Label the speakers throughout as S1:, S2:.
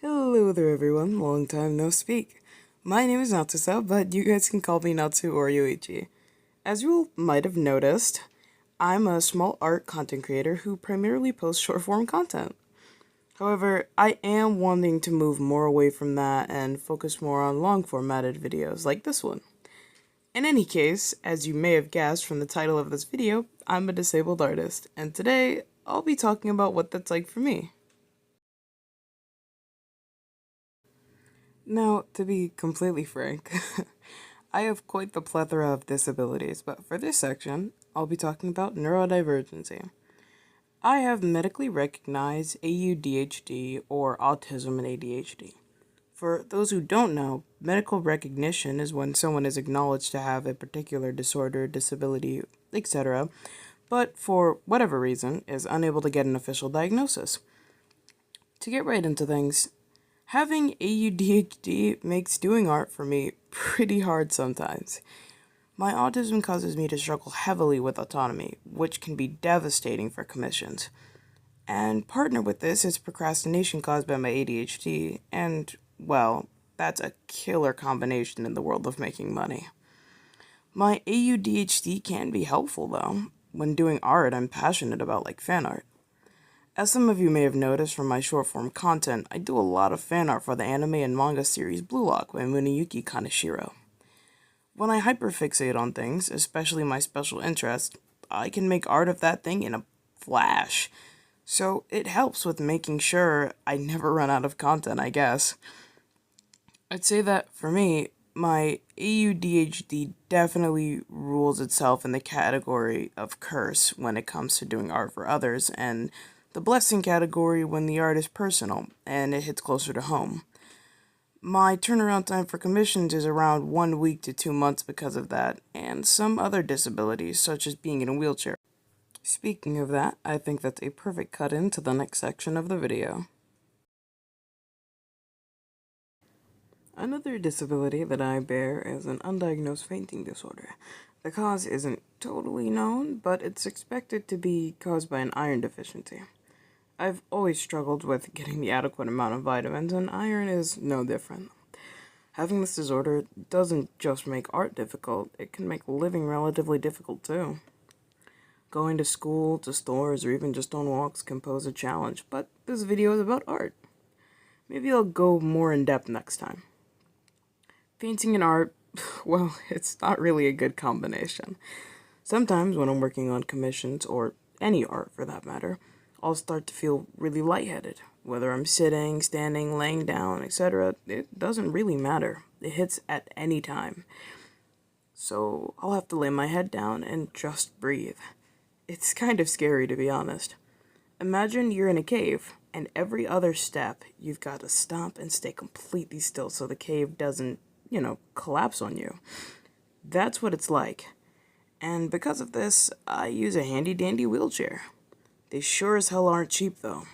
S1: Hello there everyone, long time no speak. My name is Natsusa, but you guys can call me Natsu or Yoichi. As you might have noticed, I'm a small art content creator who primarily posts short form content. However, I am wanting to move more away from that and focus more on long formatted videos like this one. In any case, as you may have guessed from the title of this video, I'm a disabled artist, and today I'll be talking about what that's like for me. Now, to be completely frank, I have quite the plethora of disabilities, but for this section, I'll be talking about neurodivergency. I have medically recognized AUDHD or autism and ADHD. For those who don't know, medical recognition is when someone is acknowledged to have a particular disorder, disability, etc., but for whatever reason is unable to get an official diagnosis. To get right into things, having AUDHD makes doing art for me pretty hard sometimes. My autism causes me to struggle heavily with autonomy, which can be devastating for commissions. And partner with this is procrastination caused by my ADHD, and, well, that's a killer combination in the world of making money. My AUDHD can be helpful, though. When doing art I'm passionate about, like fan art. As some of you may have noticed from my short form content, I do a lot of fan art for the anime and manga series Blue Lock by Muneyuki Kaneshiro. When I hyperfixate on things, especially my special interest, I can make art of that thing in a flash. So it helps with making sure I never run out of content, I guess. I'd say that for me, my AUDHD definitely rules itself in the category of curse when it comes to doing art for others, and the blessing category when the art is personal and it hits closer to home. My turnaround time for commissions is around 1 week to 2 months because of that, and some other disabilities, such as being in a wheelchair. Speaking of that, I think that's a perfect cut into the next section of the video. Another disability that I bear is an undiagnosed fainting disorder. The cause isn't totally known, but it's expected to be caused by an iron deficiency. I've always struggled with getting the adequate amount of vitamins, and iron is no different. Having this disorder doesn't just make art difficult, it can make living relatively difficult too. Going to school, to stores, or even just on walks can pose a challenge, but this video is about art. Maybe I'll go more in depth next time. Painting and art, well, it's not really a good combination. Sometimes when I'm working on commissions, or any art for that matter, I'll start to feel really lightheaded. Whether I'm sitting, standing, laying down, etc., it doesn't really matter. It hits at any time. So I'll have to lay my head down and just breathe. It's kind of scary, to be honest. Imagine you're in a cave, and every other step you've got to stop and stay completely still so the cave doesn't, collapse on you. That's what it's like. And because of this, I use a handy dandy wheelchair. They sure as hell aren't cheap though,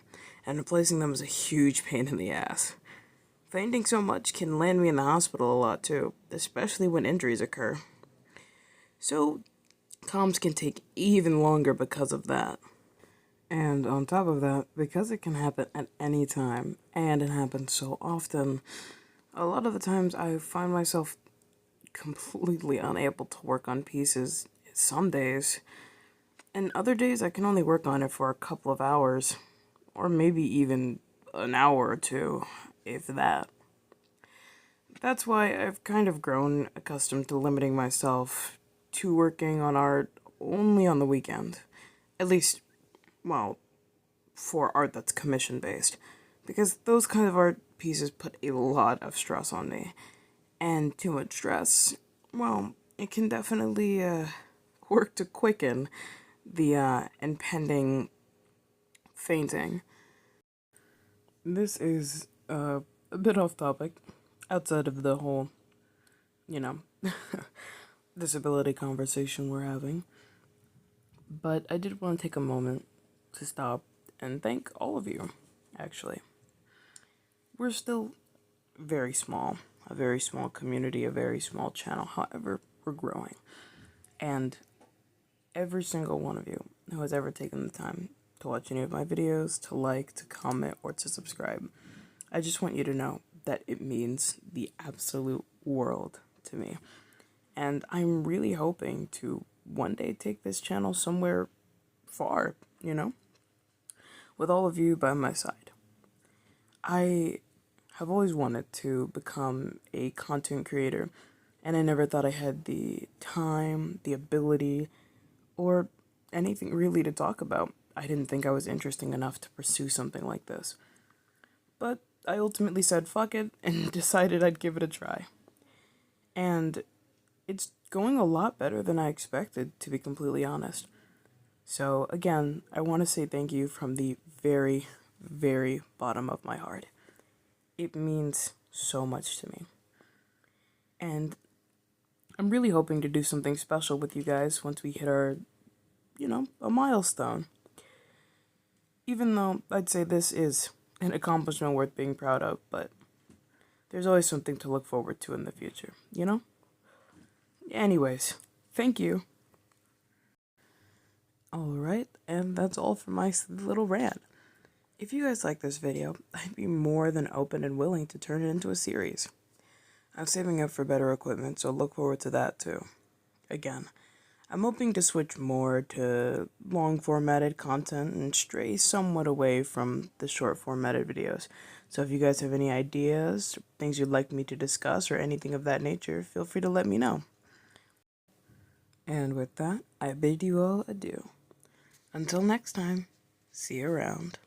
S1: and replacing them is a huge pain in the ass. Fainting so much can land me in the hospital a lot too, especially when injuries occur. So, comms can take even longer because of that. And on top of that, because it can happen at any time, and it happens so often, a lot of the times I find myself completely unable to work on pieces some days, and other days I can only work on it for a couple of hours, or maybe even an hour or two, if that. That's why I've kind of grown accustomed to limiting myself to working on art only on the weekend. At least, well, for art that's commission based, because those kind of art pieces put a lot of stress on me, and too much stress, well, it can definitely work to quicken the impending fainting. This is a bit off topic, outside of the whole, you know, disability conversation we're having, but I did want to take a moment to stop and thank all of you, actually. We're still very small, a very small community, a very small channel, however, we're growing. And every single one of you who has ever taken the time to watch any of my videos, to like, to comment, or to subscribe, I just want you to know that it means the absolute world to me. And I'm really hoping to one day take this channel somewhere far, with all of you by my side. I have always wanted to become a content creator, and I never thought I had the time, the ability, or anything really to talk about. I didn't think I was interesting enough to pursue something like this. But I ultimately said fuck it and decided I'd give it a try. And it's going a lot better than I expected, to be completely honest. So again, I want to say thank you from the very, very bottom of my heart. It means so much to me. And I'm really hoping to do something special with you guys once we hit our, a milestone. Even though I'd say this is an accomplishment worth being proud of, but there's always something to look forward to in the future, Anyways, thank you. Alright, and that's all for my little rant. If you guys like this video, I'd be more than open and willing to turn it into a series. I'm saving up for better equipment, so look forward to that too. Again, I'm hoping to switch more to long formatted content and stray somewhat away from the short formatted videos. So if you guys have any ideas, things you'd like me to discuss, or anything of that nature, feel free to let me know. And with that, I bid you all adieu. Until next time, see you around.